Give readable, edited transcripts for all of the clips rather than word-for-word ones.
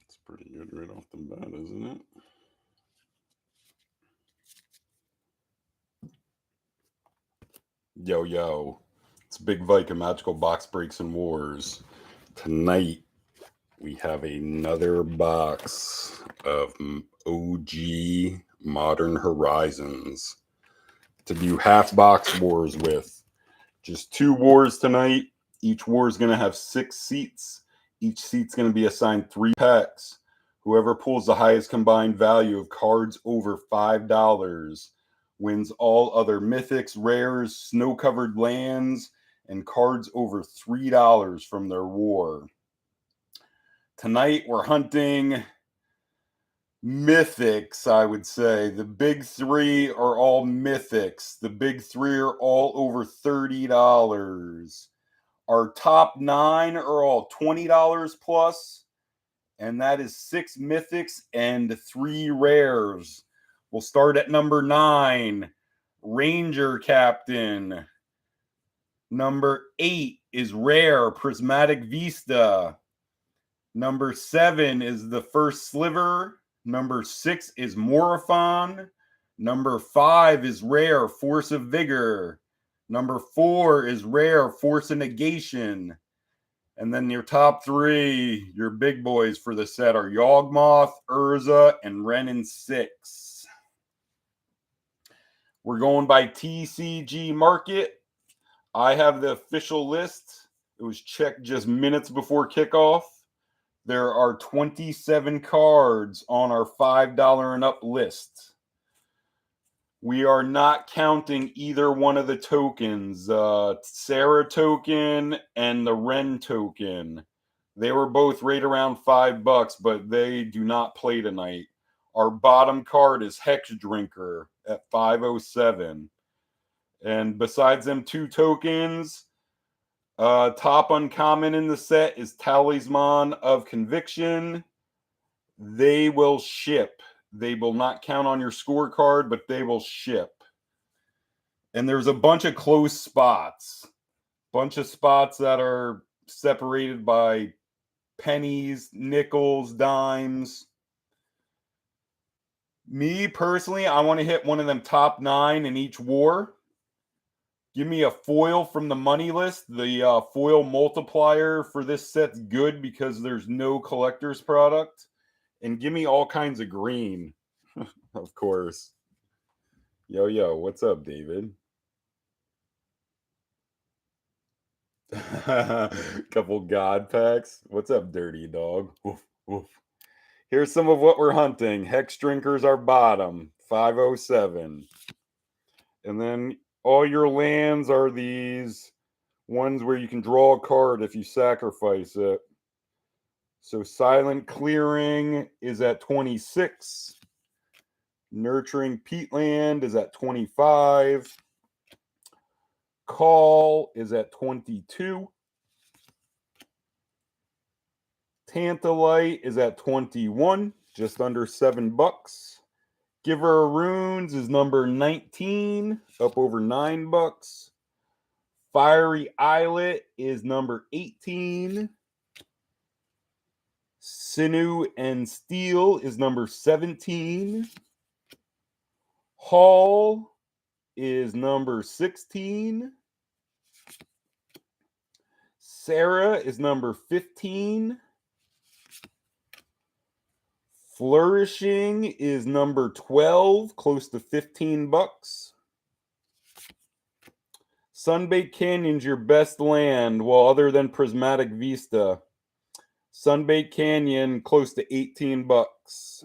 It's pretty good right off the bat, isn't it? Yo, yo. It's Big Viking Magical Box Breaks and Wars. Tonight, we have another box of OG Modern Horizons to do half box wars with. Just 2 wars tonight. Each war is going to have 6 seats. Each seat's going to be assigned 3 packs. Whoever pulls the highest combined value of cards over $5 wins all other mythics, rares, snow-covered lands, and cards over $3 from their war. Tonight, we're hunting mythics, I would say. The big 3 are all mythics. The big 3 are all over $30. Our top 9 are all $20 plus, and that is 6 mythics and 3 rares. We'll start at number 9, Ranger Captain. Number 8 is rare, Prismatic Vista. Number 7 is the first Sliver. Number 6 is Morophon. Number 5 is rare, Force of Vigor. Number 4 is rare, Force of Negation. And then your top 3, your big boys for the set are Yawgmoth, Urza, and Wrenn in 6. We're going by TCG MRKT. I have the official list. It was checked just minutes before kickoff. There are 27 cards on our $5 and up list. We are not counting either one of the tokens, Serra token and the Wrenn token. They were both right around $5, but they do not play tonight. Our bottom card is Hex Drinker at 507. And besides them 2 tokens, top uncommon in the set is Talisman of Conviction. They will ship. They will not count on your scorecard, but they will ship. And there's a bunch of close spots. Bunch of spots that are separated by pennies, nickels, dimes. Me, personally, I want to hit one of them top 9 in each war. Give me a foil from the money list. The foil multiplier for this set's good because there's no collector's product. And give me all kinds of green, of course. Yo, yo, what's up, David? Couple God packs. What's up, dirty dog? Woof, woof. Here's some of what we're hunting. Hex Drinkers are bottom, 507. And then all your lands are these ones where you can draw a card if you sacrifice it. So Silent Clearing is at 26. Nurturing Peatland is at 25. Call is at 22. Tantalite is at 21, just under $7. Giver of Runes is number 19, up over $9. Fiery Islet is number 18. Sinew and Steel is number 17. Hall is number 16. Serra is number 15. Flourishing is number 12, close to $15. SunbakedCanyon's your best land, well, other than Prismatic Vista. SunbakedCanyon, close to $18.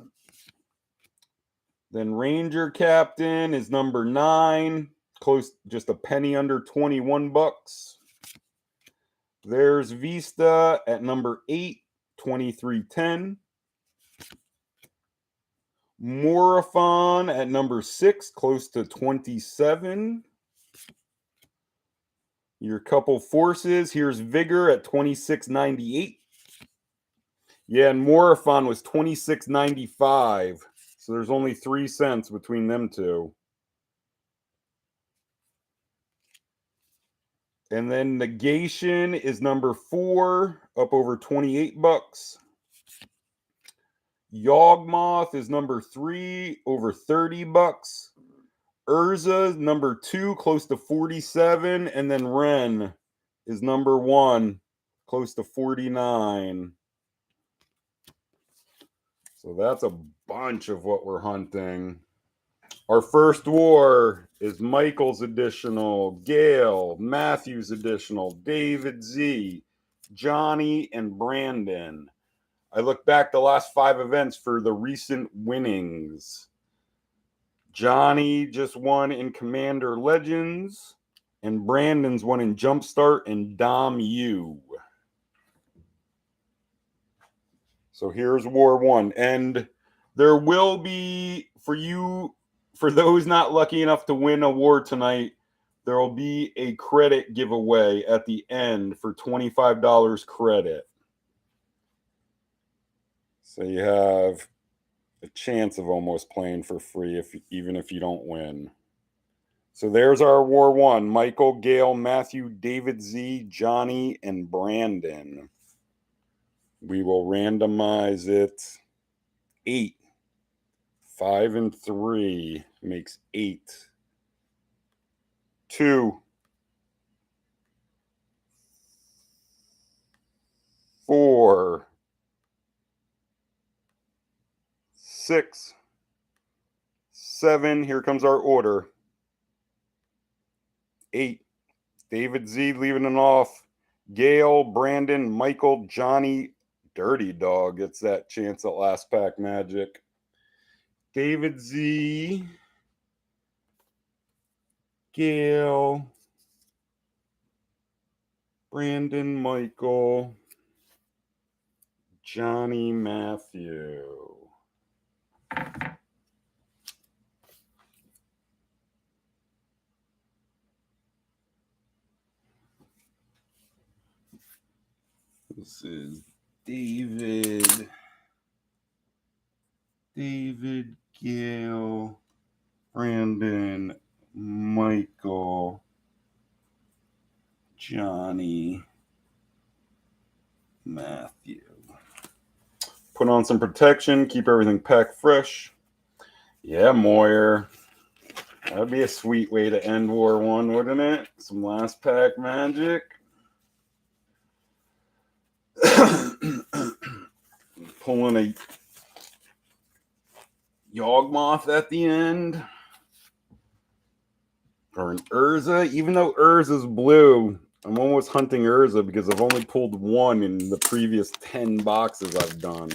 Then Ranger Captain is number 9, close, just a penny under $21. There's Vista at number 8, $23.10. Morophon at number 6, close to 27. Your couple forces. Here's Vigor at $26.98. Yeah, and Morophon was $26.95. So there's only 3 cents between them two. And then Negation is number 4, up over $28. Yawgmoth is number 3, over 30 bucks. Urza number 2, close to 47, and then Wrenn is number 1, close to 49. So that's a bunch of what we're hunting. Our first war is Michael's additional, Gail, Matthew's additional, David Z, Johnny, and Brandon. I look back the last 5 events for the recent winnings. Johnny just won in Commander Legends, and Brandon's won in Jumpstart and Dom U. So here's War 1. And there will be, for those not lucky enough to win a war tonight, there will be a credit giveaway at the end for $25 credit. So you have a chance of almost playing for free, even if you don't win. So there's our War 1. Michael, Gail, Matthew, David Z, Johnny, and Brandon. We will randomize it. 8. 5 and 3 makes 8. 2. 4. 6. 7. Here comes our order. 8. David Z leaving it off. Gail, Brandon, Michael, Johnny, Dirty Dog gets that chance at last pack magic. David Z, Gail, Brandon, Michael, Johnny, Matthew. This is David, Gail, Brandon, Michael, Johnny, Matthew. Put on some protection, keep everything packed fresh. Yeah, Moyer. That'd be a sweet way to end War 1, wouldn't it? Some last pack magic. Pulling a Yawgmoth at the end. Or an Urza. Even though Urza's blue, I'm almost hunting Urza because I've only pulled 1 in the previous 10 boxes I've done.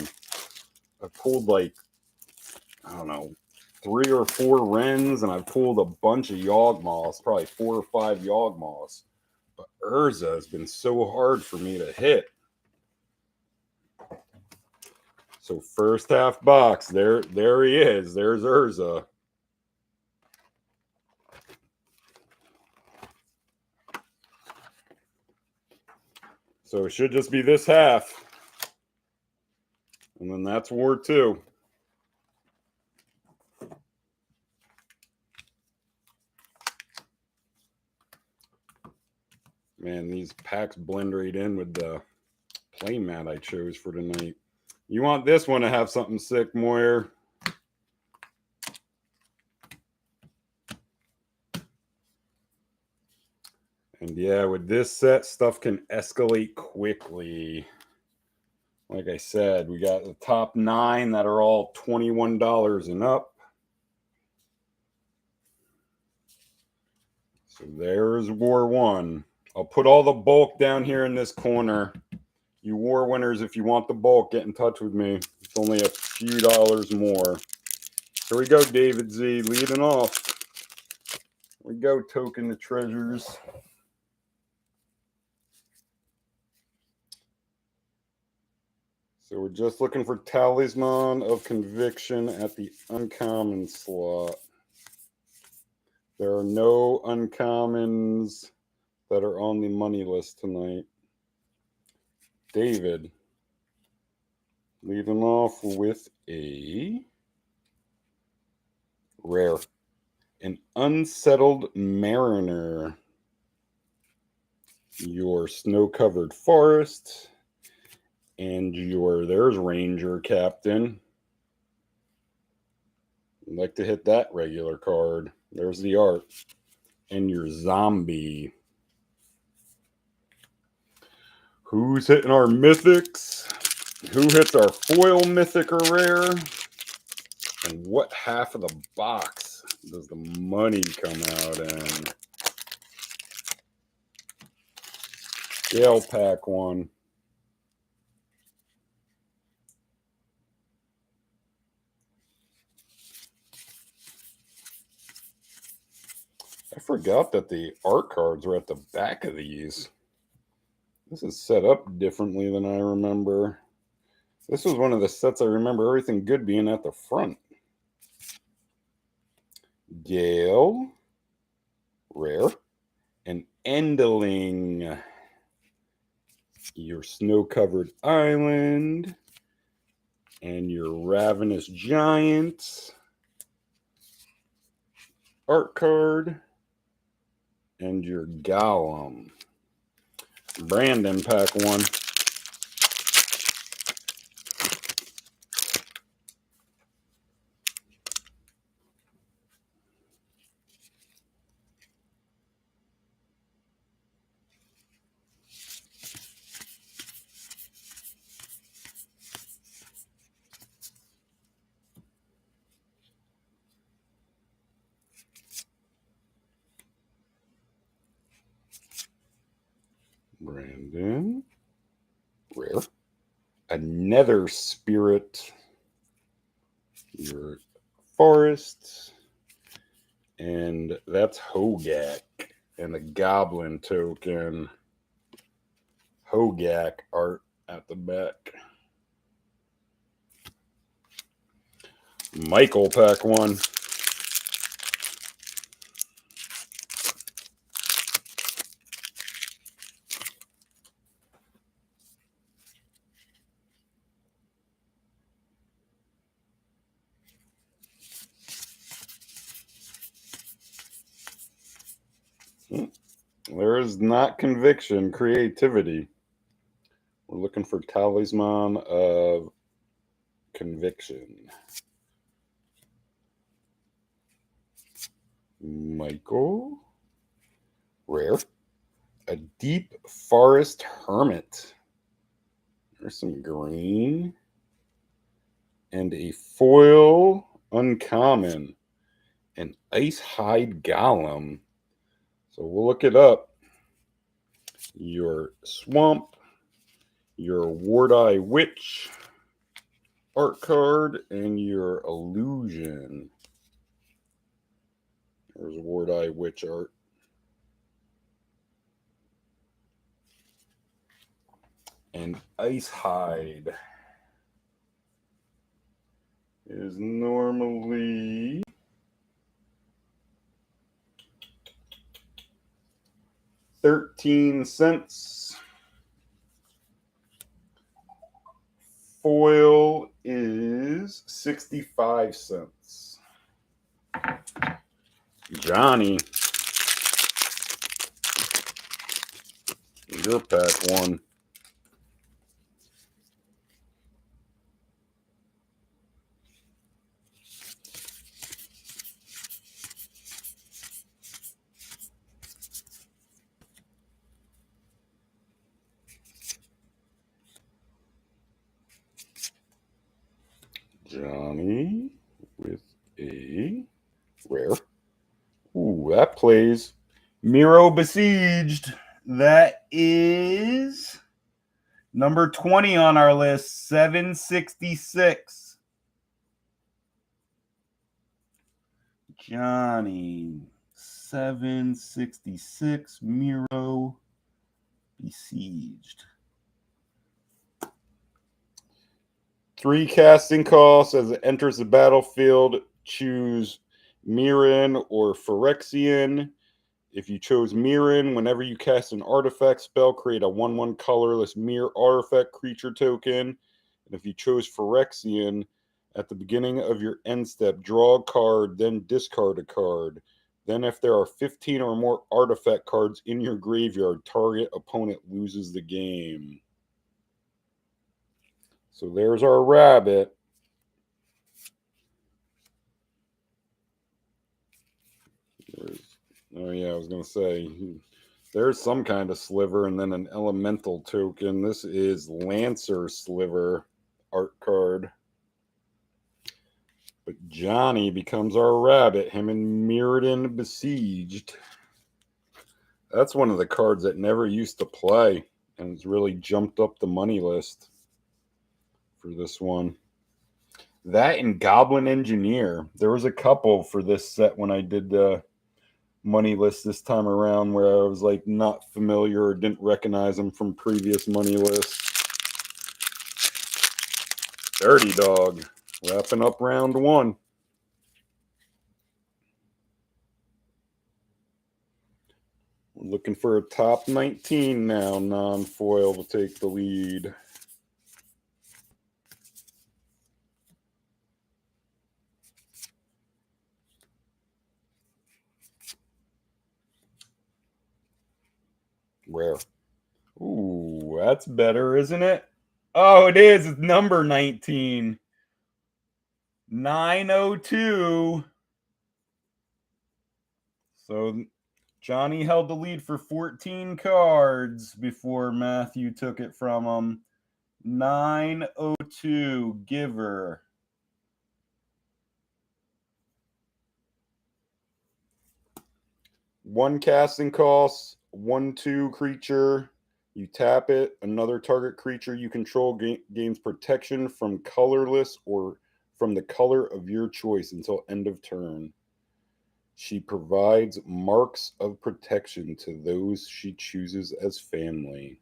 I've pulled like, I don't know, 3 or 4 Wrenns, and I've pulled a bunch of Yawgmoths, probably 4 or 5 Yawgmoths. But Urza has been so hard for me to hit. So first half box, there he is. There's Urza. So it should just be this half. And then that's War 2. Man, these packs blend right in with the play mat I chose for tonight. You want this one to have something sick, Moyer. And yeah, with this set, stuff can escalate quickly. Like I said, we got the top 9 that are all $21 and up. So there's War 1. I'll put all the bulk down here in this corner. You war winners, if you want the bulk, get in touch with me. It's only a few dollars more. Here we go, David Z, leading off. Here we go, Token the Treasures. So we're just looking for Talisman of Conviction at the uncommon slot. There are no uncommons that are on the money list tonight. David, leading off with a rare. An Unsettled Mariner. Your Snow-Covered Forest. And there's Ranger Captain. I'd like to hit that regular card. There's the art. And your zombie. Who's hitting our mythics? Who hits our foil mythic or rare? And what half of the box does the money come out in? Gale pack 1. I forgot that the art cards are at the back of these. This is set up differently than I remember. This was one of the sets I remember everything good being at the front. Gale, rare, and Endling. Your snow-covered island, and your ravenous giant art card, and your golem. Brandon pack 1. Brandon, rare. Another spirit. Your forest. And that's Hogak. And the goblin token. Hogak art at the back. Michael pack 1. There is not conviction, creativity. We're looking for talisman of conviction. Michael, rare. A deep forest hermit. There's some green. And a foil uncommon. An ice hide golem. So we'll look it up. Your swamp, your ward-eye witch art card, and your illusion. There's ward-eye witch art. And ice hide is normally $0.13. Foil is 65 cents. Johnny, your pack 1. Johnny with a rare. Ooh, that plays Miro Besieged. That is number 20 on our list, 766. Johnny, 766, Miro Besieged. 3 casting costs. As it enters the battlefield, choose Mirrodin or Phyrexian. If you chose Mirrodin, whenever you cast an artifact spell, create a 1/1 colorless mirror artifact creature token. And if you chose Phyrexian, at the beginning of your end step, draw a card, then discard a card. Then if there are 15 or more artifact cards in your graveyard, target opponent loses the game. So there's our rabbit. Oh yeah, I was gonna say there's some kind of sliver and then an elemental token. This is Lancer Sliver art card. But Johnny becomes our rabbit. Him and Mirrodin Besieged. That's one of the cards that never used to play, and it's really jumped up the money list for this one. That and Goblin Engineer. There was a couple for this set when I did the money list this time around where I was like not familiar or didn't recognize them from previous money lists. Dirty Dog. Wrapping up round one. We're looking for a top 19 now. Non-foil will take the lead. Rare. Ooh, that's better, isn't it? Oh, it is. It's number 19. 902. So Johnny held the lead for 14 cards before Matthew took it from him. 902, Giver. One casting cost, 1/2 creature. You tap it. Another target creature you control gains protection from colorless or from the color of your choice until end of turn. She provides marks of protection to those she chooses as family.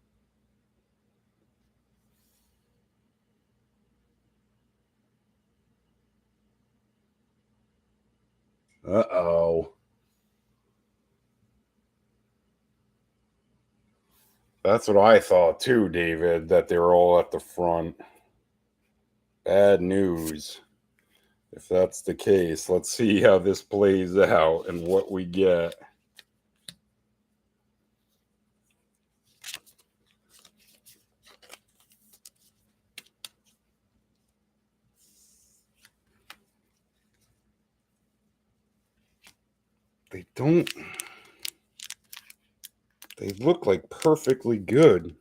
Uh-oh. That's what I thought too, David, that they were all at the front. Bad news. If that's the case, let's see how this plays out and what we get. They look like perfectly good.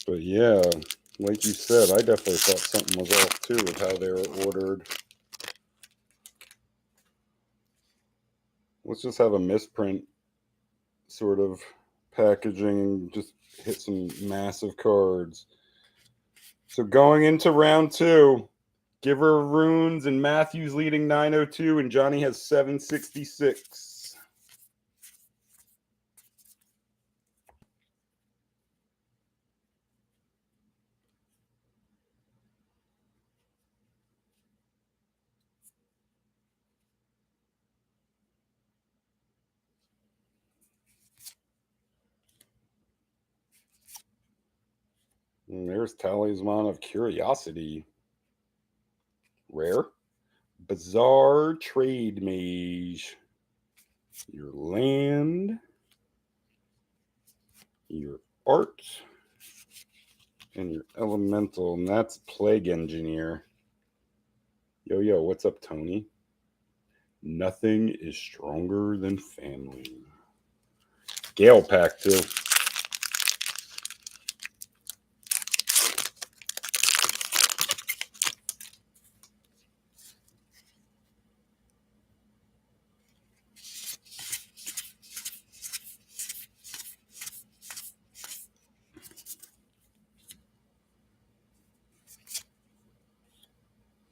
But yeah, like you said, I definitely thought something was off too with how they were ordered. Let's just have a misprint sort of packaging and just hit some massive cards. So going into round two, Giver Runes and Matthews leading 902 and Johnny has 766. And there's Talisman of Curiosity. Rare. Bizarre Trade Mage. Your land. Your art. And your elemental. And that's Plague Engineer. Yo, what's up, Tony? Nothing is stronger than family. Gale Pack, too.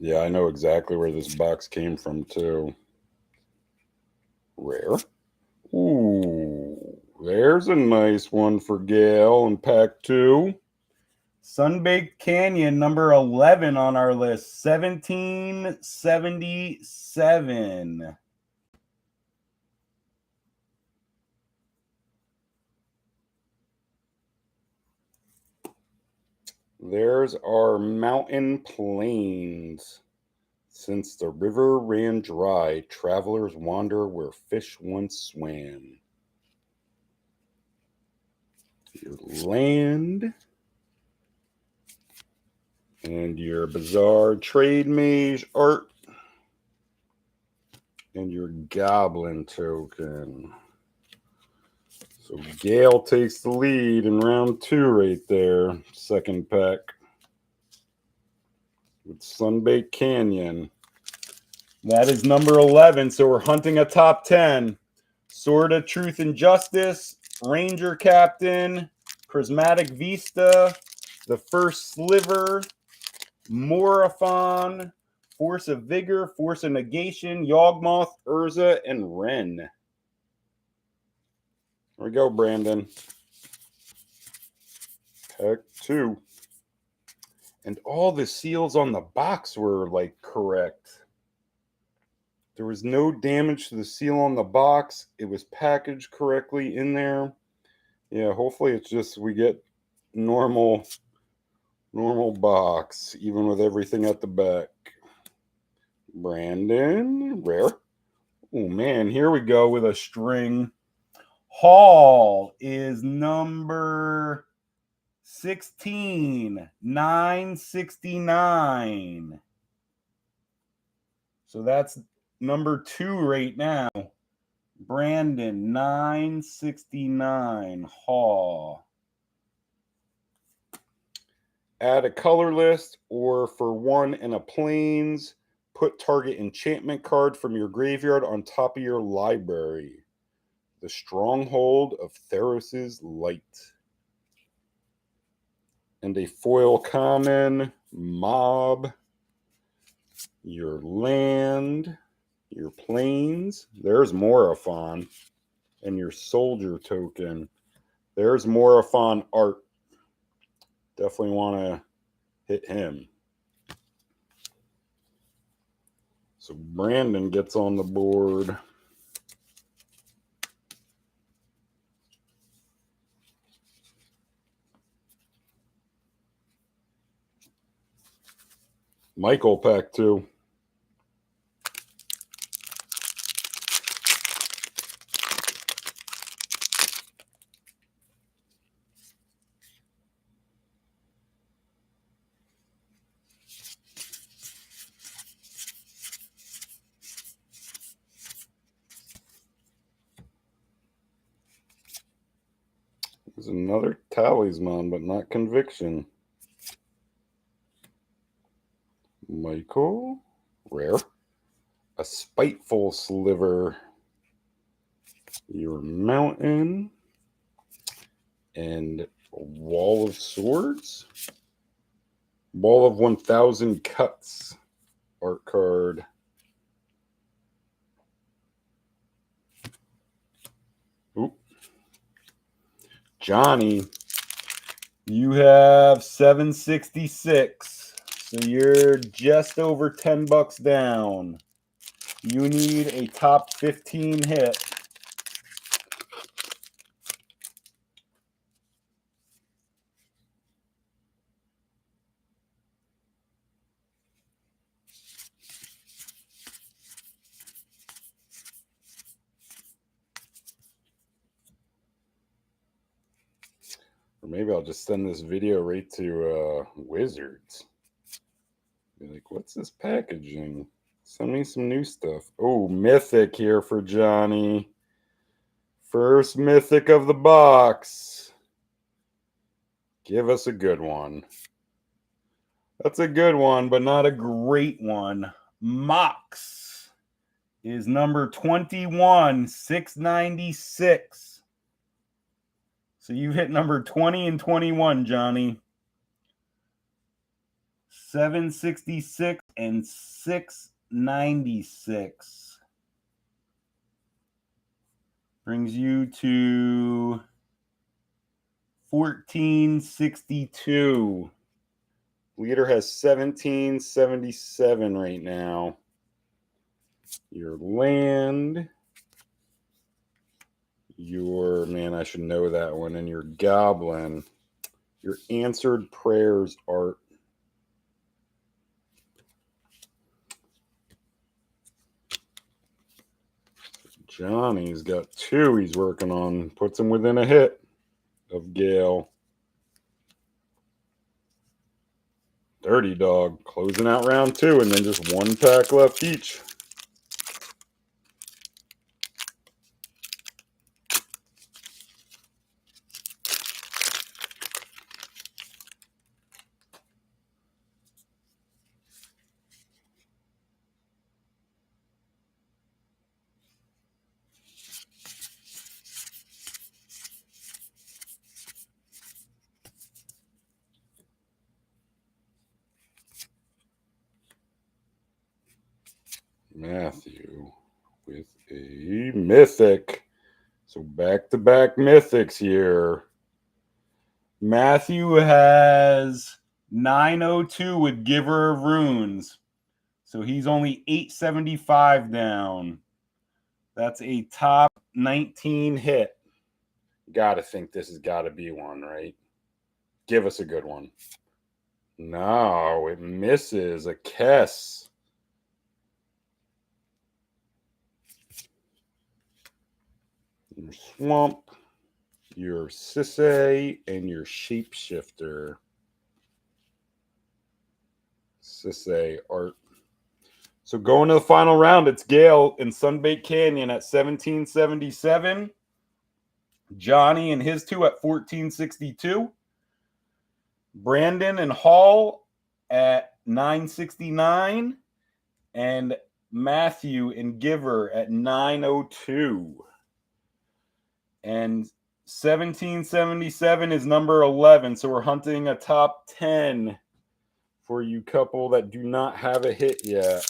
Yeah, I know exactly where this box came from, too. Rare. Ooh, there's a nice one for Gale in pack 2. SunbakedCanyon, number 11 on our list, 1777. There's our Mountain Plains. Since the river ran dry, travelers wander where fish once swam. your land, and your Bizarre Trade Mage art, and your Goblin token. So Gale takes the lead in round 2 right there. Second pack with SunbakedCanyon. That is number 11. So we're hunting a top 10. Sword of Truth and Justice, Ranger Captain, Prismatic Vista, the first Sliver, Morophon, Force of Vigor, Force of Negation, Yawgmoth, Urza, and Wrenn. There we go, Brandon. Pack 2. And all the seals on the box were like correct. There was no damage to the seal on the box. It was packaged correctly in there. Yeah, hopefully it's just we get normal box, even with everything at the back. Brandon, rare. Oh man, here we go with a string. Hall is number 16, 969. So that's number 2 right now. Brandon, 969, Hall. Add a color list, or for 1 and a plains, put target enchantment card from your graveyard on top of your library. The Stronghold of Theros' Light. And a foil common, Mob, your land, your plains. There's Morophon. And your soldier token. There's Morophon art. Definitely want to hit him. So Brandon gets on the board. Michael, pack 2. There's another talisman, but not conviction. Michael, rare. A spiteful sliver. Your mountain. And a wall of swords. Wall of 1,000 cuts. Art card. Oop. Johnny, you have 766. So you're just over $10 down. You need a top 15 hit. Or maybe I'll just send this video right to Wizards. Be like, what's this packaging? Send me some new stuff. Oh, Mythic here for Johnny. First Mythic of the box. Give us a good one. That's a good one, but not a great one. Mox is number 21, 696. So you hit number 20 and 21, Johnny. 766 and 696. Brings you to 1462. Leader has 1777 right now. Your land. Your, man, I should know that one. And your goblin. Your answered prayers art. Johnny's got 2 he's working on. Puts him within a hit. of Gale. Dirty Dog closing out round 2, and then just 1 pack left each. Matthew with a Mythic. So back-to-back Mythics here. Matthew has 902 with Giver of Runes. So he's only 875 down. That's a top 19 hit. Gotta think this has got to be one, right? Give us a good one. No, it misses. A Kess. Your Swamp, your Sisay, and your Shapeshifter. Sisay art. So going to the final round, it's Gale in SunbakedCanyon at 1777. Johnny and his 2 at 1462. Brandon and Hall at 969. And Matthew and Giver at 902. And 1777 is number 11. So we're hunting a top 10 for you couple that do not have a hit yet.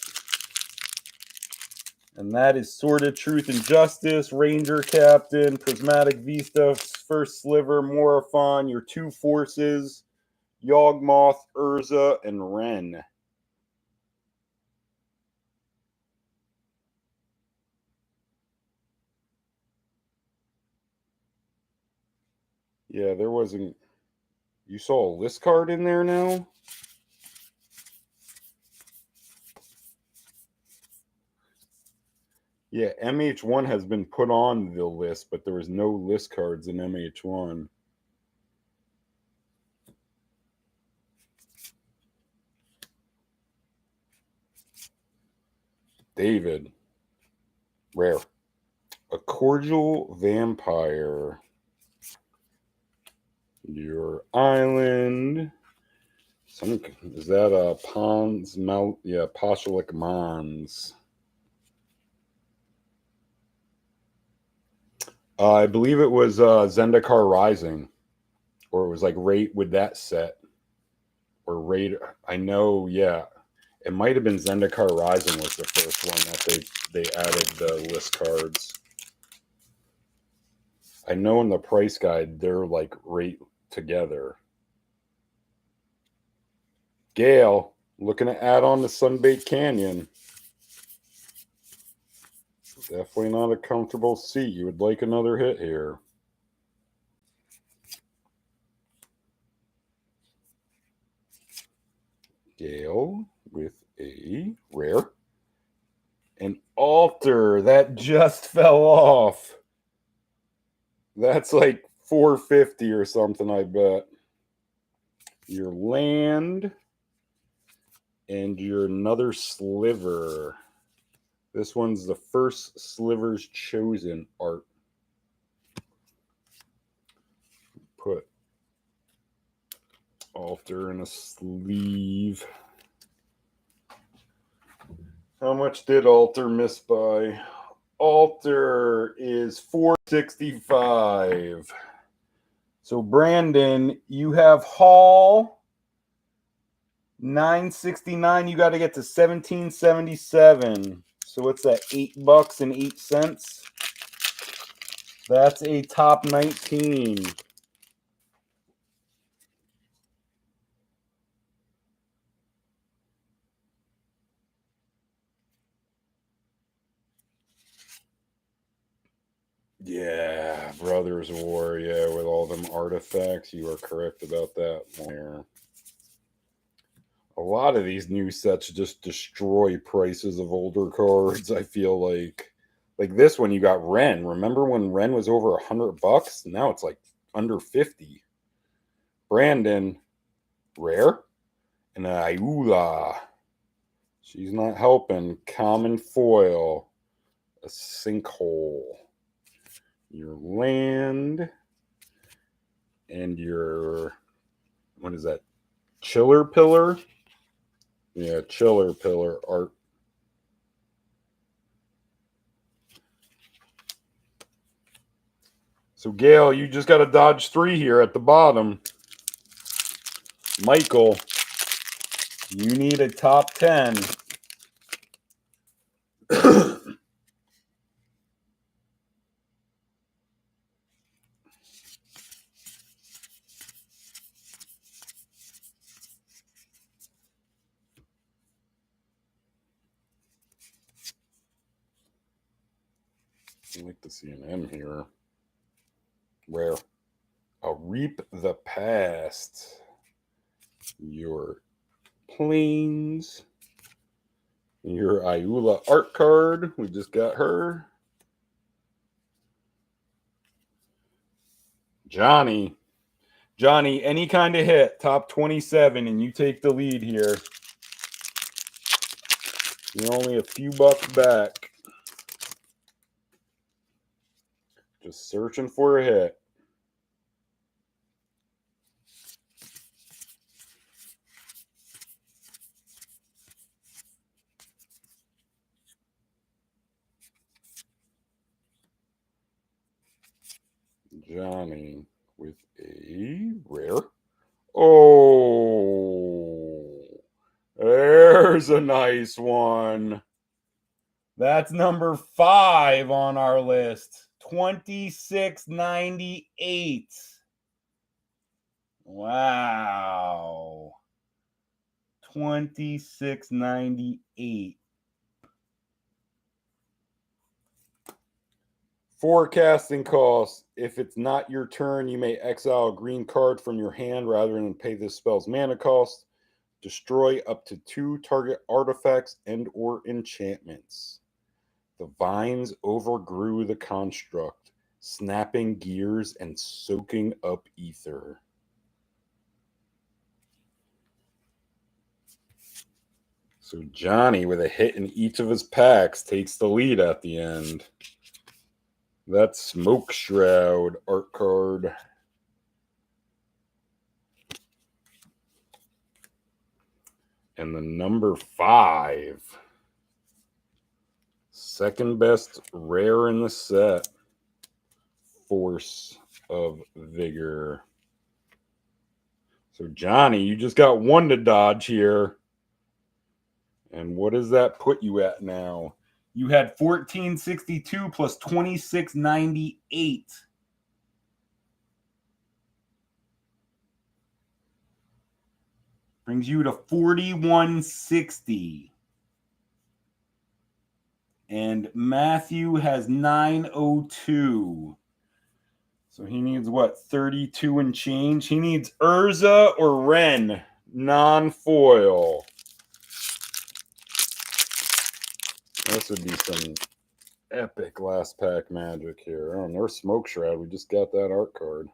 And that is Sword of Truth and Justice, Ranger Captain, Prismatic Vista, First Sliver, Morophon, your 2 forces, Yawgmoth, Urza, and Wrenn. Yeah, there wasn't... You saw a list card in there now? Yeah, MH1 has been put on the list, but there was no list cards in MH1. David. Rare. A Cordial Vampire. Your Island. Is that a Pons Mount? Yeah, Postulate Mons. I believe it was Zendikar Rising. Or it was like Raid with that set. Or Raid. I know, yeah. It might have been Zendikar Rising was the first one that they added the list cards. I know in the price guide they're like right together. Gale, looking to add on to SunbakedCanyon. Definitely not a comfortable seat. You would like another hit here. Gale with a rare. An Altar that just fell off. That's like 450 or something, I bet. Your land and your another Sliver. This one's the first Sliver's Chosen art. Put Altar in a sleeve. How much did Altar miss by? Altar is 465. So Brandon, you have Hall 969. You got to get to 1777. So what's that? $8.08. That's a top 19. Yeah, Brothers War, yeah, with all them artifacts. You are correct about that there. A lot of these new sets just destroy prices of older cards, I feel like. Like this one, you got Wrenn. Remember when Wrenn was over $100? Now it's like under 50. Brandon, rare. And Ayula. She's not helping. Common foil. A sinkhole. Your land. And your, what is that? Chiller pillar? Yeah, chiller pillar art. So, Gail, you just got to dodge 3 here at the bottom. Michael, you need a top 10. I'd like to see an M here. Rare. I'll reap the past. Your planes. Your Ayula art card. We just got her. Johnny. Johnny, any kind of hit, top 27, and you take the lead here. You're only a few bucks back. Just searching for a hit. Johnny with a rare. Oh, there's a nice one. That's number 5 on our list. 2698. Wow. 2698. Forecasting costs. If it's not your turn, you may exile a green card from your hand rather than pay this spell's mana cost. Destroy up to 2 target artifacts and or enchantments. The vines overgrew the construct, snapping gears and soaking up ether. So Johnny, with a hit in each of his packs, takes the lead at the end. That's Smoke Shroud art card. And the number 5. Second best rare in the set. Force of Vigor. So Johnny, you just got 1 to dodge here. And what does that put you at now? You had 1462 plus 2698. Brings you to 4160. And Matthew has 902. So he needs what? 32 and change. He needs Urza or Wrenn, non-foil. This would be some epic last pack magic here. Oh, and there's Smoke Shroud. We just got that art card.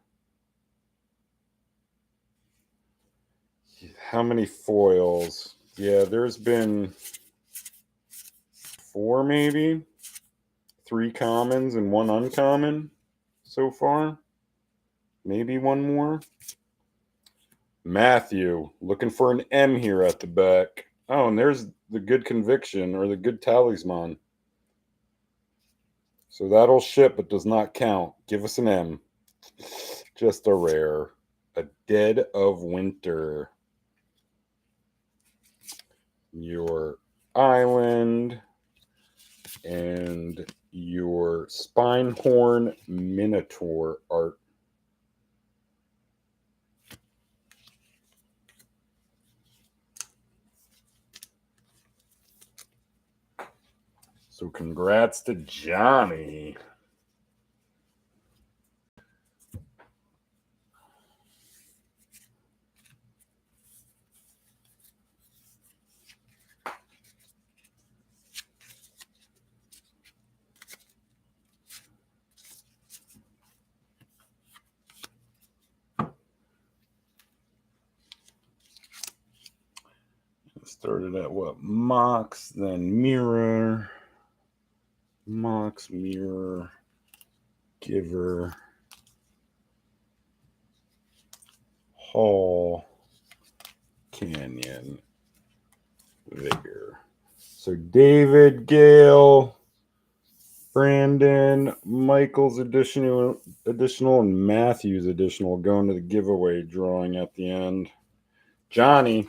How many foils? Yeah, there's been 4 maybe. 3 commons and 1 uncommon so far. Maybe 1 more. Matthew, looking for an M here at the back. Oh, and there's the good conviction or the good talisman. So that'll ship, but does not count. Give us an M. Just a rare. A Dead of Winter. Your island. And your Spinehorn Minotaur art. So congrats to Johnny. Started at what? Mox, then Mirror. Mox, Mirror, Giver, Hall, Canyon, Vigor. So David, Gale, Brandon, Michael's additional, and Matthew's additional going to the giveaway drawing at the end. Johnny,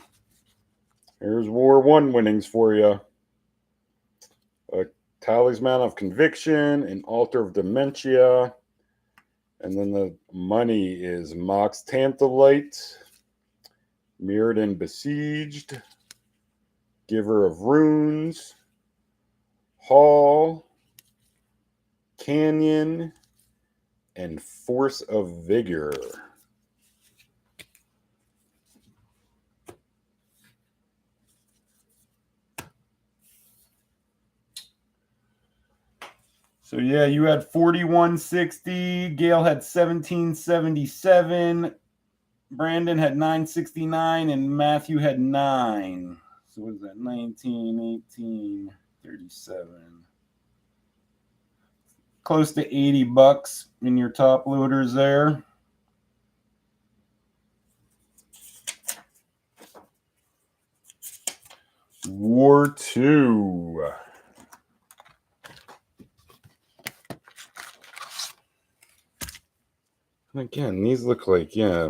here's War 1 winnings for you. A Talisman of Conviction, an Altar of Dementia, and then the money is Mox Tantalite, Mirrodin Besieged, Giver of Runes, Hall, Canyon, and Force of Vigor. So yeah, you had 4160, Gail had 1777, Brandon had 969, and Matthew had 9. So what is that? 19, 18, 37. Close to $80 in your top loaders there. War 2. Again, these look like, yeah.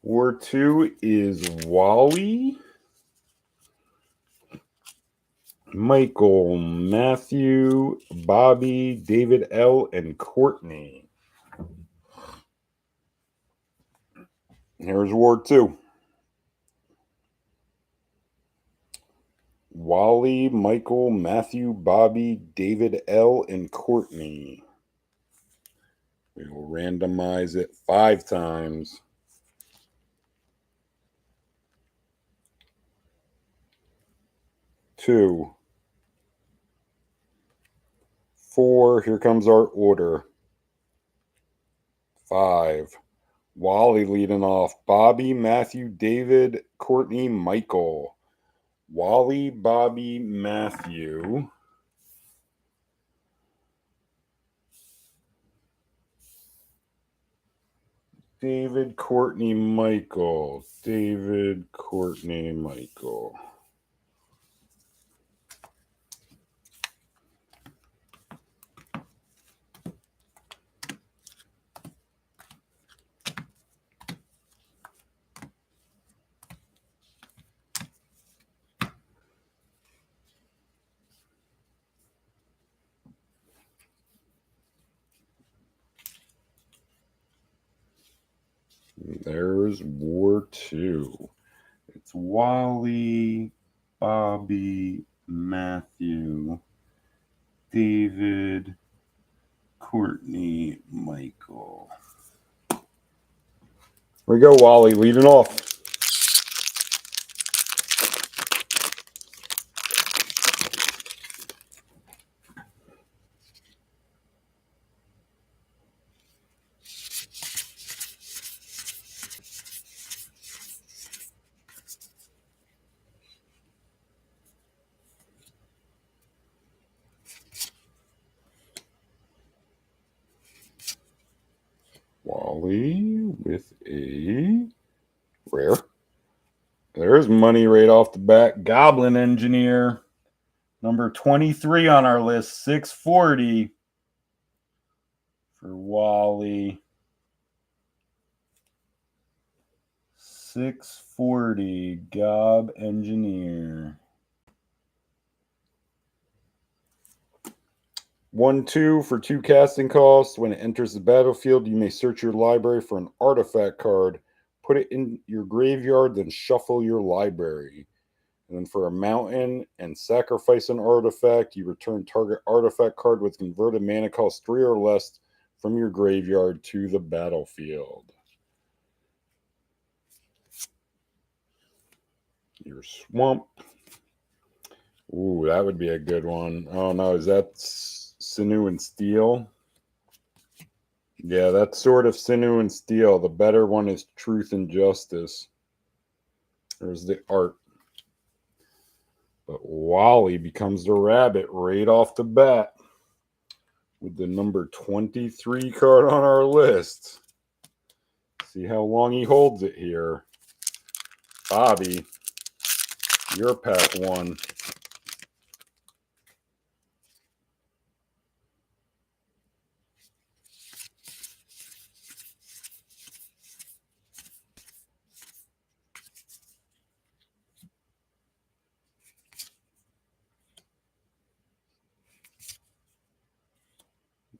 War 2 is Wally, Michael, Matthew, Bobby, David L., and Courtney. Here's War 2. Wally, Michael, Matthew, Bobby, David L., and Courtney. We will randomize it 5 times. 2, 4. Here comes our order. 5. Wally leading off. Bobby, Matthew, David, Courtney, Michael. Wally, Bobby, Matthew. David, Courtney, Michael. David, Courtney, Michael. There's War 2. It's Wally, Bobby, Matthew, David, Courtney, Michael. Here we go, Wally, leading off. Wally with a rare. There's money right off the bat. Goblin Engineer. Number 23 on our list. 640 for Wally. 640 Gob Engineer. 1-2 for 2 casting costs. When it enters the battlefield, you may search your library for an artifact card. Put it in your graveyard, then shuffle your library. And then for a mountain and sacrifice an artifact, you return target artifact card with converted mana cost 3 or less from your graveyard to the battlefield. Your swamp. Ooh, that would be a good one. Oh no, is that Sinew and Steel? Yeah, that's sort of Sinew and Steel. The better one is Truth and Justice. There's the art. But Wally becomes the rabbit right off the bat with the number 23 card on our list. See how long he holds it here. Bobby, your pack one.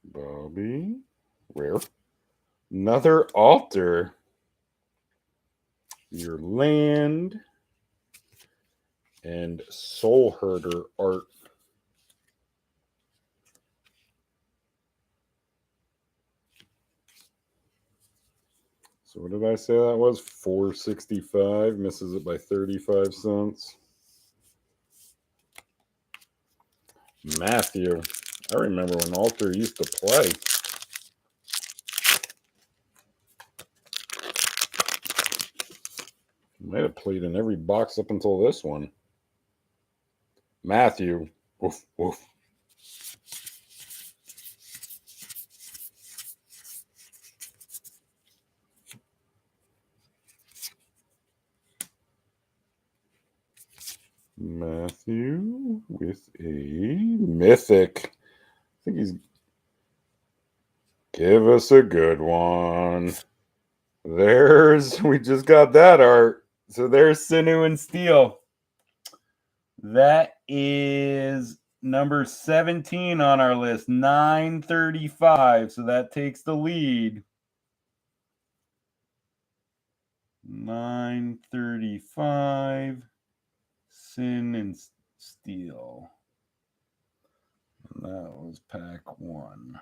Bobby, rare. Another altar. Your land and Soul Herder art. So what did I say that was? $4.65. Misses it by 35 cents. Matthew. I remember when Alter used to play. Might have played in every box up until this one. Matthew. Woof, woof. Matthew with a mythic. I think he's... Give us a good one. We just got that art. So there's Sinew and Steel. That is number 17 on our list, 935. So that takes the lead. 935. Sin and Steel. And that was pack one.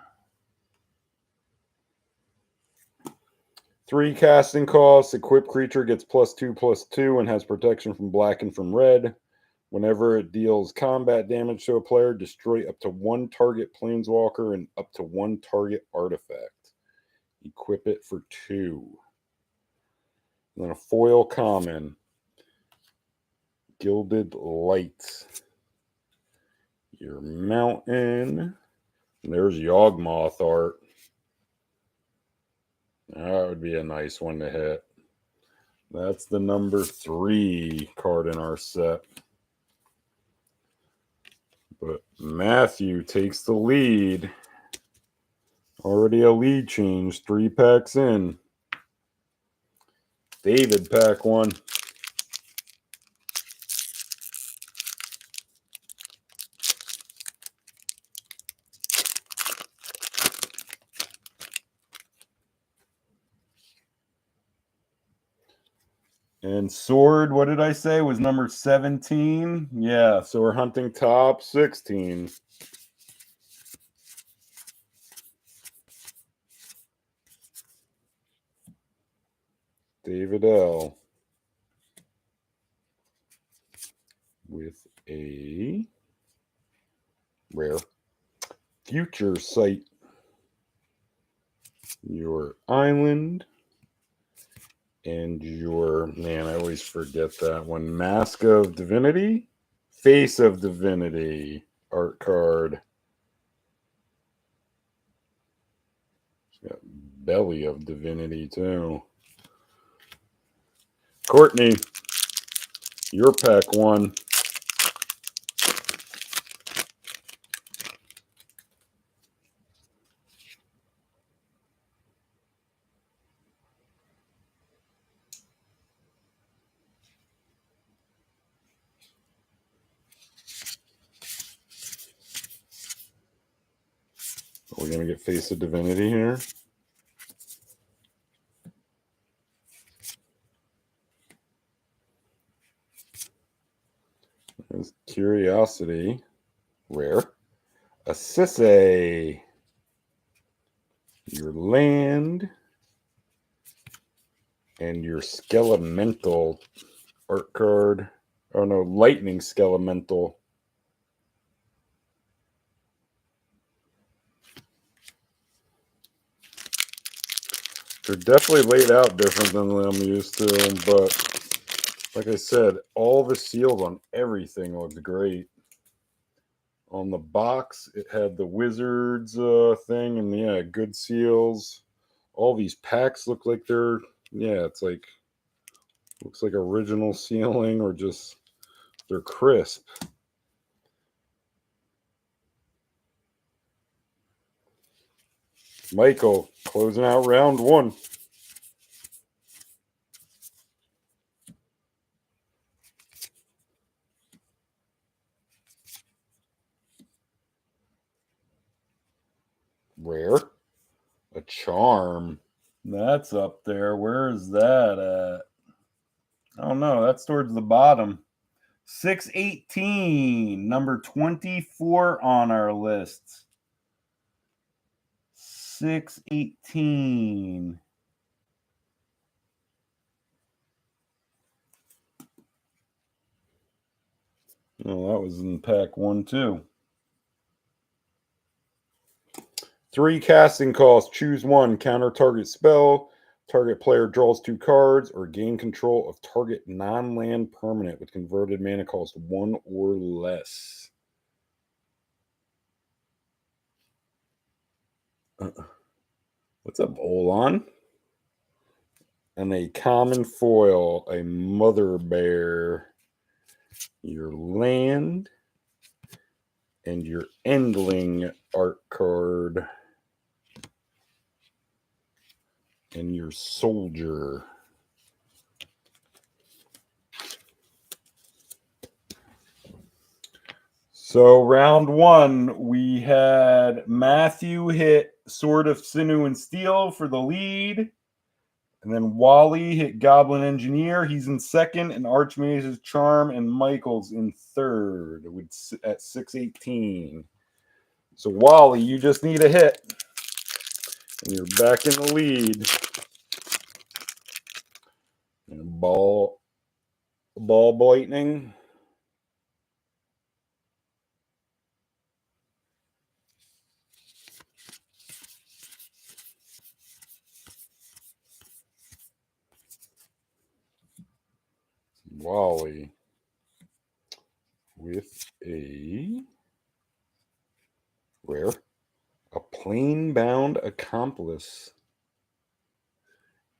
3 casting costs. Equipped creature gets +2/+2 and has protection from black and from red. Whenever it deals combat damage to a player, destroy up to 1 target planeswalker and up to 1 target artifact. Equip it for 2. And then a foil common. Gilded Light. Your mountain. And there's Yawgmoth art. That would be a nice one to hit. That's the number 3 card in our set. But Matthew takes the lead. Already a lead change. 3 packs in. David, pack 1. And Sword, what did I say, was number 17? Yeah, so we're hunting top 16. David L. with a rare Future Sight. Your island. And your, man, I always forget that one. Mask of Divinity? Face of Divinity art card. It's got Belly of Divinity, too. Courtney, your pack 1. Are we going to get Face of Divinity here? There's Curiosity. Rare. Assise. Your land. And your Skelemental art card. Oh no, Lightning Skelemental. They're definitely laid out different than I'm used to, but like I said, all the seals on everything looked great. On the box, it had the Wizards thing, and yeah, good seals. All these packs look like they're, yeah, it's like, looks like original sealing, or just, they're crisp. Michael, closing out round one. Rare. A charm. That's up there. Where is that at? Oh no, that's towards the bottom. 618, number 24 on our list. 618. Oh, that was in pack 1 too. 3 casting costs. Choose one. Counter target spell. Target player draws 2 cards, or gain control of target non-land permanent with converted mana cost 1 or less. What's up, Olan? And a common foil, a Mother Bear. Your land and your Endling art card. And your Soldier. So round one, we had Matthew hit Sword of Sinew and Steel for the lead. And then Wally hit Goblin Engineer. He's in second. And Archmage's Charm and Michael's in third at 618. So Wally, you just need a hit. And you're back in the lead. And ball blightning. Wally with a rare, a plain bound accomplice.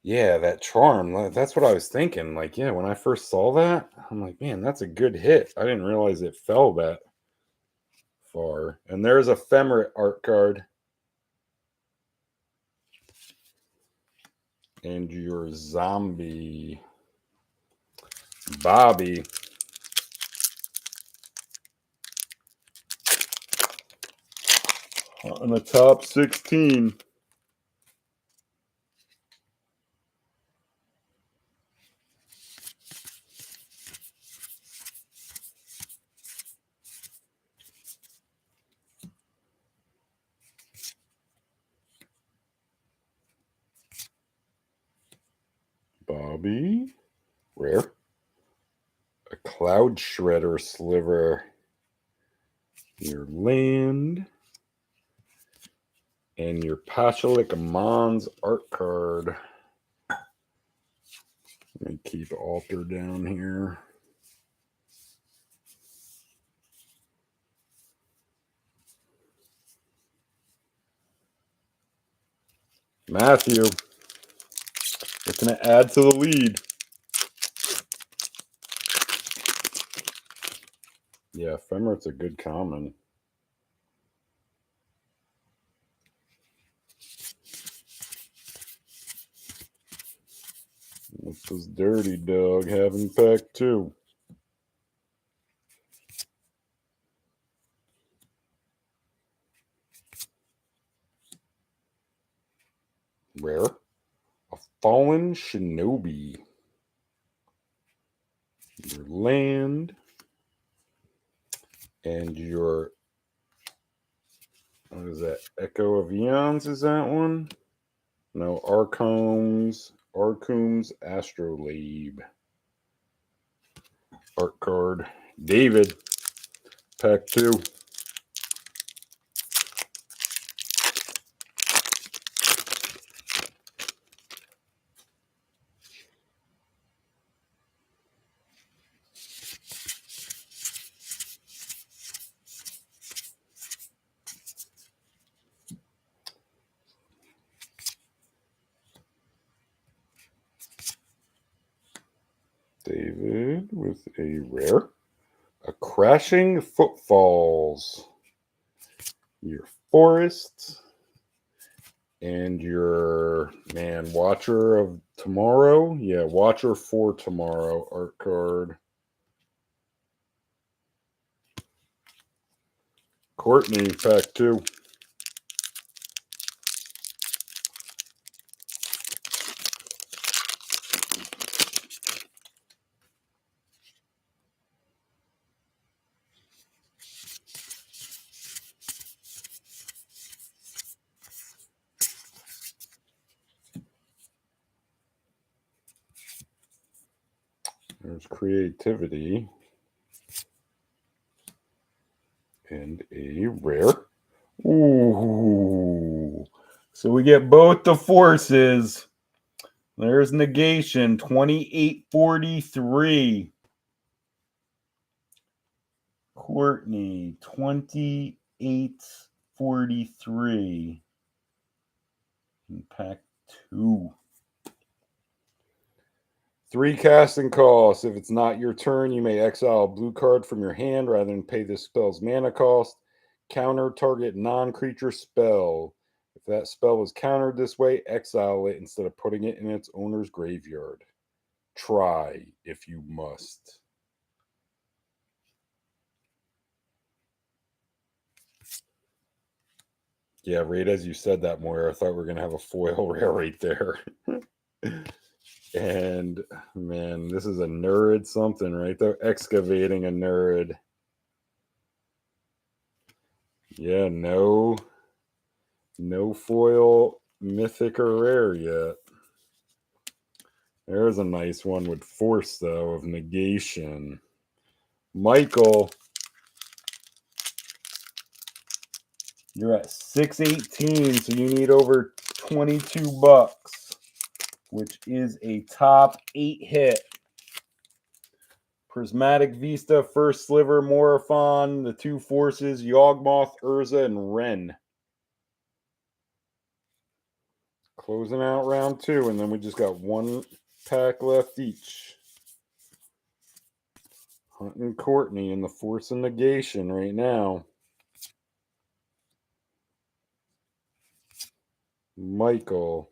Yeah, that charm. That's what I was thinking. Like, yeah, when I first saw that, I'm like, man, that's a good hit. I didn't realize it fell that far. And there's a Ephemerate art card. And your zombie, Bobby. On the top 16. Bobby. Rare. A Cloud Shredder Sliver. Your land. And your Pashalik Mons art card. Let me keep Alter down here. Matthew, looking to add to the lead. Yeah, Ephemerit's a good common. What does Dirty Dog have in pack 2? Rare. A Fallen Shinobi. Your land. And your, what is that? Echo of Eons, is that one? No, Arcomb's Astrolabe. Art card. David, pack 2. David with a rare. A Crashing Footfalls. Your Forest. And your, Watcher of Tomorrow. Yeah, Watcher for Tomorrow art card. Courtney, pack 2. There's Creativity. And a rare. Ooh. So we get both the forces. There's Negation, 2843. Courtney, 2843. And pack 2. 3 casting costs. If it's not your turn, you may exile a blue card from your hand rather than pay this spell's mana cost. Counter target non-creature spell. If that spell is countered this way, exile it instead of putting it in its owner's graveyard. Try if you must. Yeah, right as you said that, Moira, I thought we were going to have a foil rare right there. And, man, this is a nerd something right there. Excavating a nerd. Yeah, no foil mythic or rare yet. There's a nice one with force, though, of Negation. Michael, you're at 618, so you need over $22, which is a top 8 hit. Prismatic, Vista, first Sliver, Morophon, the 2 forces, Yawgmoth, Urza, and Wrenn. Closing out round 2, and then we just got 1 pack left each. Hunting Courtney in the Force of Negation right now. Michael.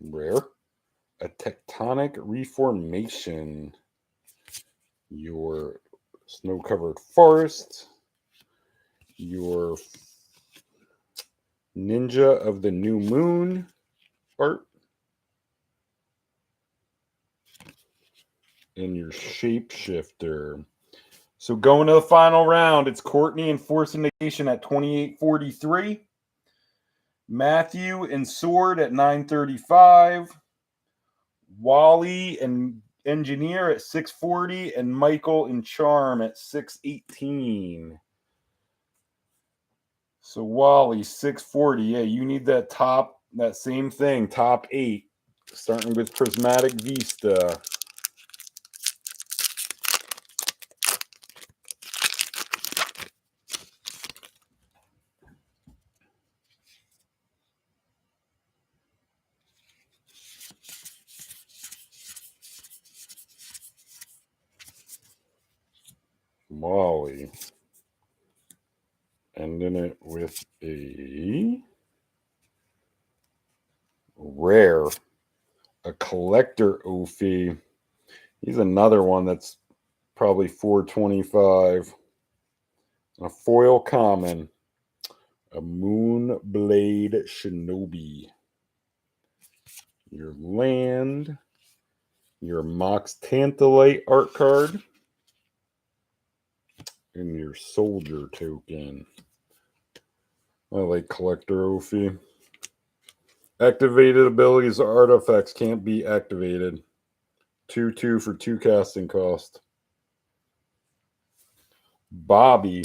Rare. A Tectonic Reformation. Your Snow-Covered Forest. Your Ninja of the New Moon art. And your Shapeshifter. So going to the final round, it's Courtney and Force of Negation at 2843. Matthew and Sword at 935. Wally and Engineer at 640. And Michael and Charm at 618. So Wally, 640. Yeah, you need that same thing, top 8. Starting with Prismatic Vista. Molly. Ending it with a rare. A Collector Ophi. He's another one that's probably 425. A foil common. A Moonblade Shinobi. Your land. Your Mox Tantalite art card. And your soldier token. I like Collector Ophi. Activated abilities or artifacts can't be activated. 2/2 for 2 casting cost. Bobby.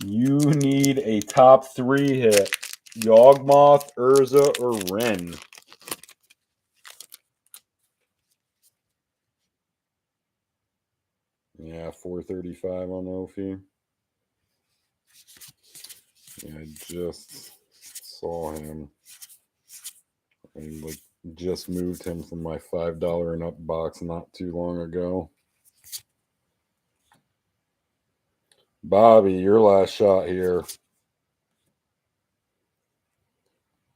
You need a top 3 hit. Yawgmoth, Urza, or Wrenn. Yeah, 435 on Ophi. Yeah, I just saw him. And like Just moved him from my $5 and up box not too long ago. Bobby, your last shot here.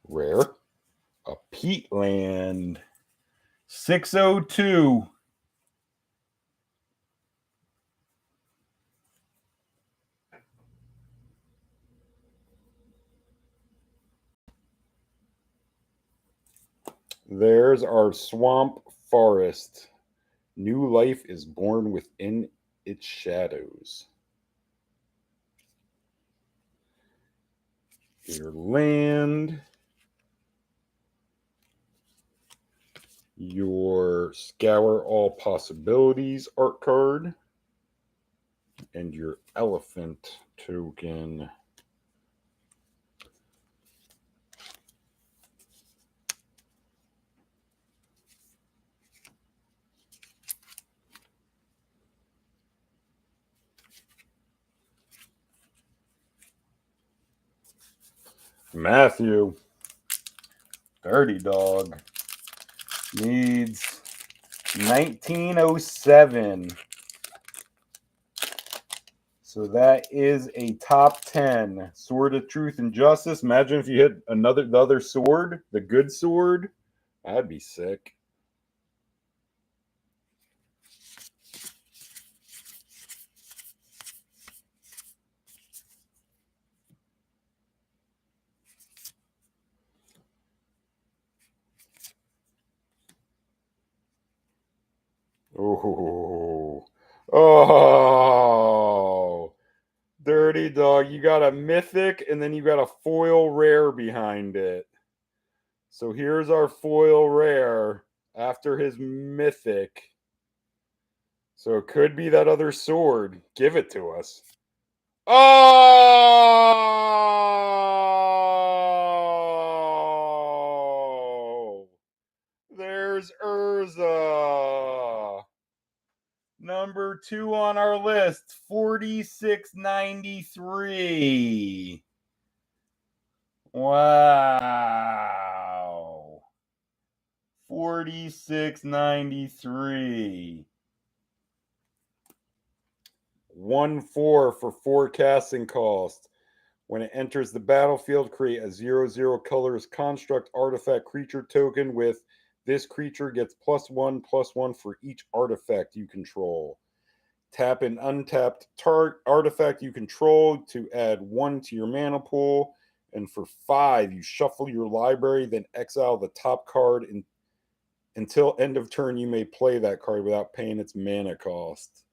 Rare. A Peatland. 602. There's our Swamp Forest. New life is born within its shadows. Your land. Your Scour All Possibilities art card. And your Elephant token. Matthew, Dirty Dog, needs 1907. So that is a top 10. Sword of Truth and Justice. Imagine if you hit the other sword, the good sword. That'd be sick. Oh, Dirty Dog. You got a mythic and then you got a foil rare behind it. So here's our foil rare after his mythic. So it could be that other sword. Give it to us. Oh! There's Urza. Number 2 on our list, 4693. Wow. 4693. 1-4 for forecasting cost. When it enters the battlefield, create a 0/0 colors construct artifact creature token with this creature gets +1/+1 for each artifact you control. Tap an untapped artifact you control to add 1 to your mana pool. And for 5, you shuffle your library, then exile the top card. Until end of turn, you may play that card without paying its mana cost.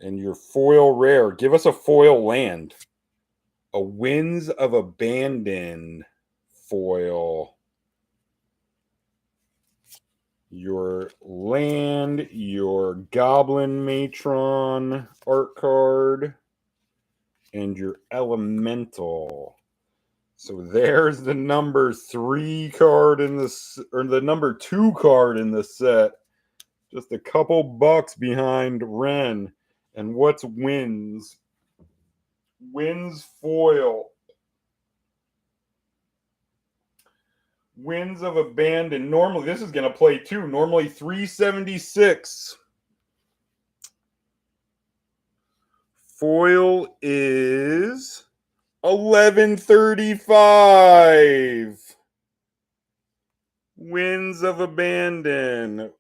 And your foil rare. Give us a foil land. A Winds of Abandon foil. Your land, your Goblin Matron art card, and your Elemental. So there's the number 3 card in this, or the number 2 card in the set. Just a couple bucks behind Wrenn. And what's Winds? Winds foil. Winds of Abandon. Normally, this is going to play too. Normally, 376. Foil is 1135. Winds of Abandon.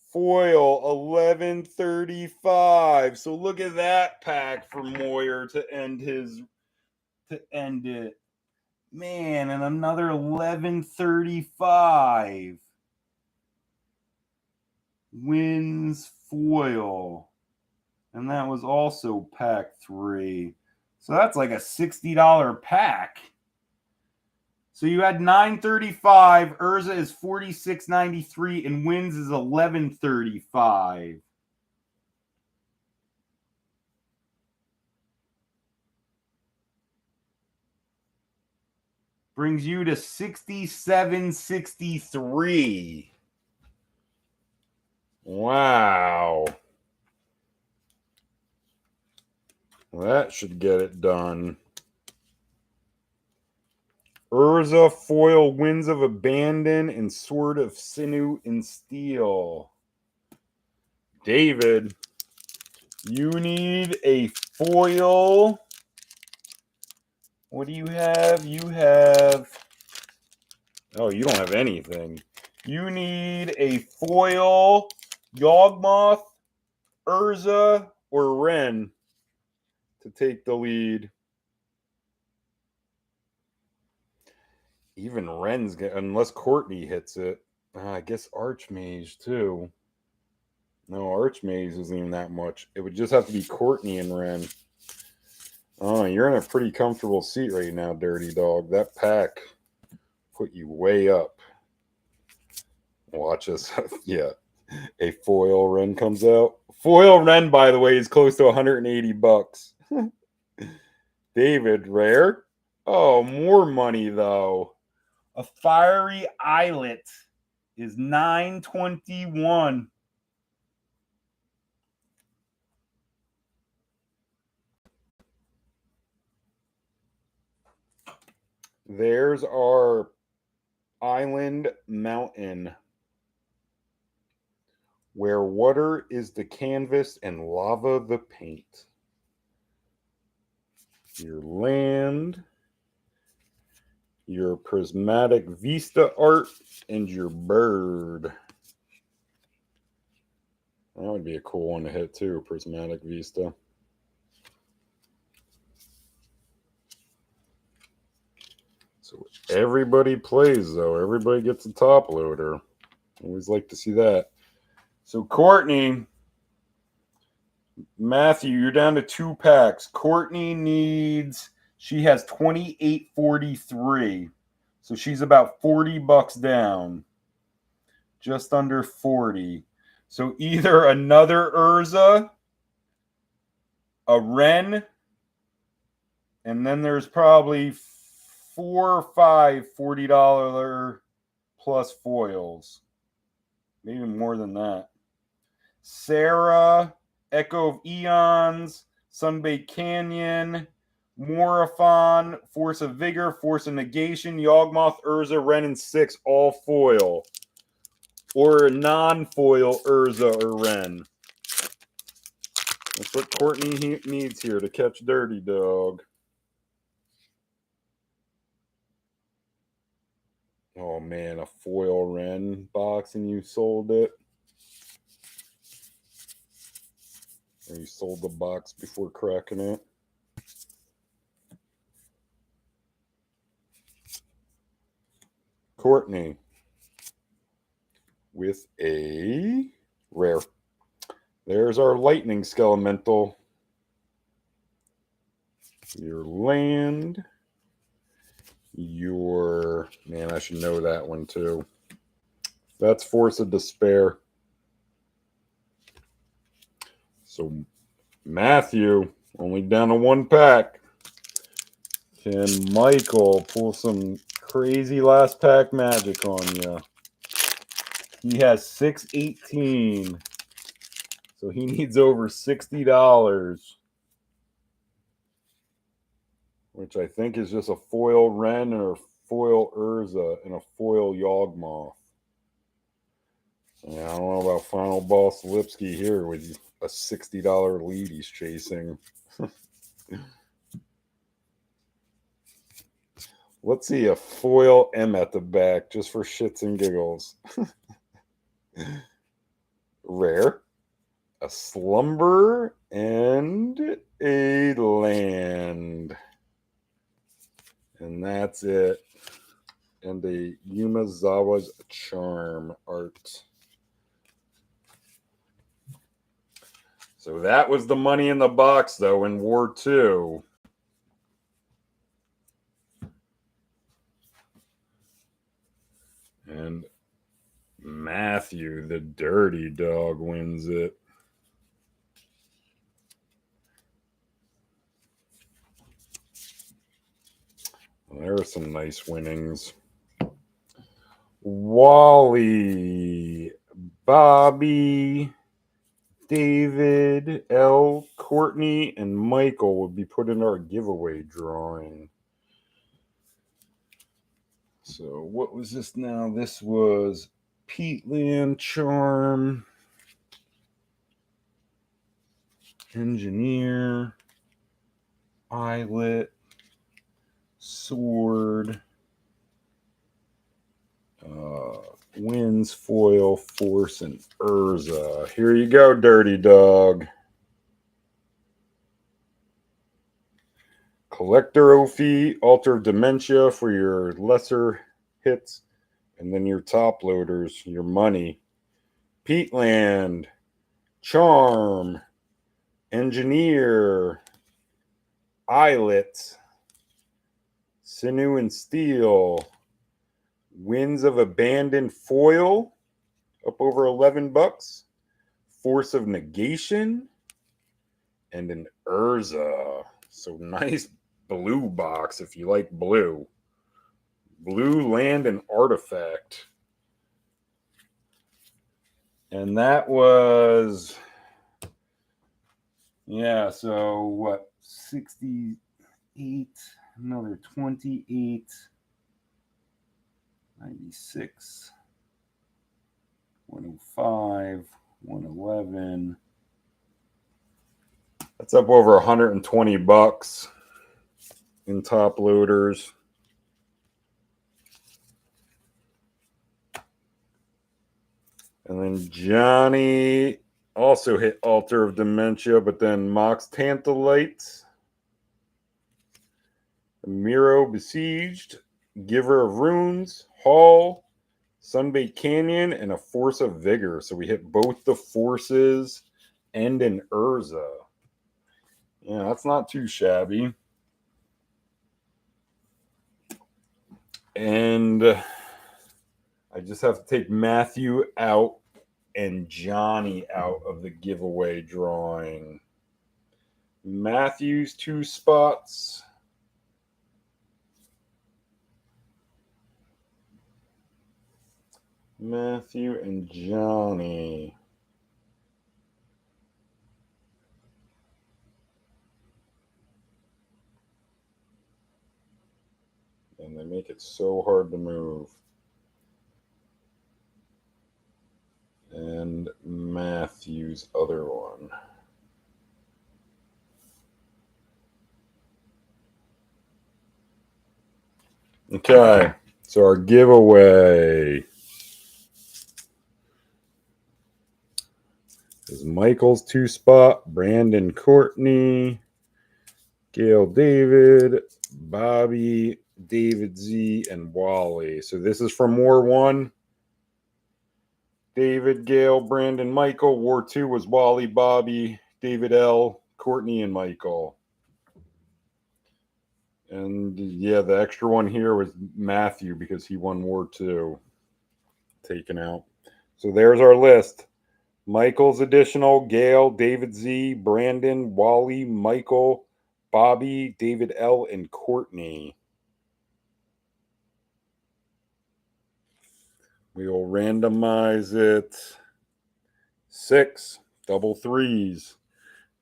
Foil 1135. So look at that pack for Moyer to end it. Man, and another 1135. Wins foil. And that was also pack 3. So that's like a $60 pack. So you had 935, Urza is 4693, and Wins is 1135. Brings you to 6763. Wow. Well, that should get it done. Urza foil Winds of Abandon and Sword of Sinew and Steel. David, you need a foil. What do you have? You have... Oh, you don't have anything. You need a foil Yawgmoth, Urza, or Wrenn to take the lead. Even Wrenn's unless Courtney hits it. I guess Archmage too. No, Archmage isn't even that much. It would just have to be Courtney and Wrenn. Oh, you're in a pretty comfortable seat right now, Dirty Dog. That pack put you way up. Watch us. Yeah. A foil Wrenn comes out. Foil Wrenn, by the way, is close to 180 bucks. David, rare? Oh, more money, though. A fiery Islet is $9.21. There's our Island Mountain, where water is the canvas and lava the paint. Your land, your prismatic Vista art, and your bird. That would be a cool one to hit too, prismatic Vista. So everybody plays, though. Everybody gets a top loader. Always like to see that. So Courtney, Matthew, you're down to 2 packs. Courtney needs, she has 28.43. So she's about 40 bucks down. Just under 40. So either another Urza, a Wrenn, and then there's probably 4 or 5 $40 plus foils. Maybe more than that. Serra, Echo of Eons, SunbakedCanyon, Morophon, Force of Vigor, Force of Negation, Yawgmoth, Urza, Wrenn, and 6, all foil. Or a non-foil Urza or Wrenn. That's what Courtney needs here to catch Dirty Dog. Oh man, a foil Wrenn box and you sold it? Or you sold the box before cracking it? Courtney with a rare. There's our lightning skelemental. Your land. Your, man, I should know that one too. That's Force of Despair. So Matthew, only down to 1 pack. Can Michael pull some crazy last pack magic on you? He has 618. So he needs over $60. Which I think is just a foil Wrenn or a foil Urza and a foil Yawgmoth. Yeah, I don't know about Final Boss Lipsky here with a $60 lead he's chasing. Let's see a foil M at the back just for shits and giggles. Rare. A Slumber and a land. And that's it. And the Yumazawa's Charm art. So that was the money in the box, though, in War 2. And Matthew, the Dirty Dog, wins it. There are some nice winnings. Wally, Bobby, David, L, Courtney, and Michael would be put in our giveaway drawing. So what was this now? This was Peatland Charm, Engineer, Islet, Sword, Winds, Foil, Force, and Urza. Here you go, Dirty Dog. Collector Ophi, Altar of Dementia for your lesser hits, and then your top loaders, your money. Peatland, Charm, Engineer, Islet, Sinew and Steel, Winds of Abandoned Foil, up over $11, Force of Negation, and an Urza. So nice blue box if you like blue. Blue, land, and artifact. And that was, yeah, so what, 68, another 28, 96, 105, 111. That's up over $120 in top loaders. And then Johnny also hit Altar of Dementia, but then Mox Tantalite, Miro Besieged, Giver of Runes, Hall, SunbakedCanyon, and a Force of Vigor. So we hit both the Forces and an Urza. Yeah, that's not too shabby. And I just have to take Matthew out and Johnny out of the giveaway drawing. Matthew's 2 spots. Matthew and Johnny. And they make it so hard to move. And Matthew's other one. Okay, so our giveaway is Michael's 2 spot, Brandon Courtney, Gail David, Bobby, David Z, and Wally. So this is from War 1. David, Gail, Brandon, Michael. War 2 was Wally, Bobby, David L, Courtney, and Michael. And yeah, the extra one here was Matthew because he won War 2. Taken out. So there's our list. Michael's additional, Gail, David Z, Brandon, Wally, Michael, Bobby, David L, and Courtney. We will randomize it. 6 double threes.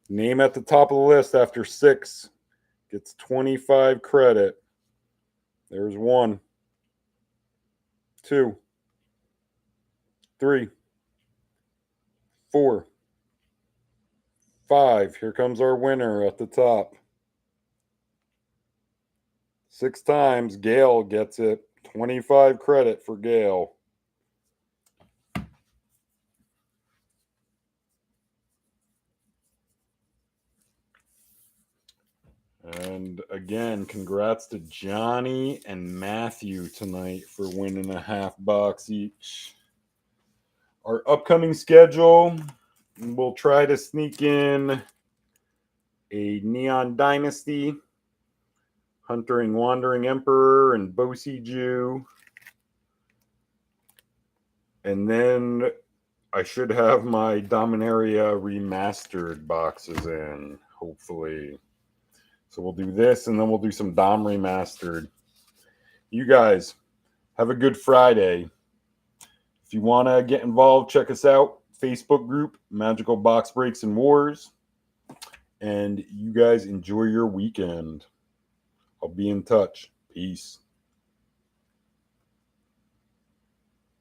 Name at the top of the list after 6 gets 25 credit. There's 1, 2, 3, 4, 5. Here comes our winner at the top. 6 times. Gail gets it. 25 credit for Gail. And again, congrats to Johnny and Matthew tonight for winning a $50 each. Our upcoming schedule, we'll try to sneak in a Neon Dynasty, Hunting Wandering Emperor, and Besieged. And then I should have my Dominaria Remastered boxes in, hopefully. So we'll do this, and then we'll do some Dom Remastered. You guys, have a good Friday. If you want to get involved, check us out. Facebook group, Magical Box Breaks and Wars. And you guys enjoy your weekend. I'll be in touch. Peace.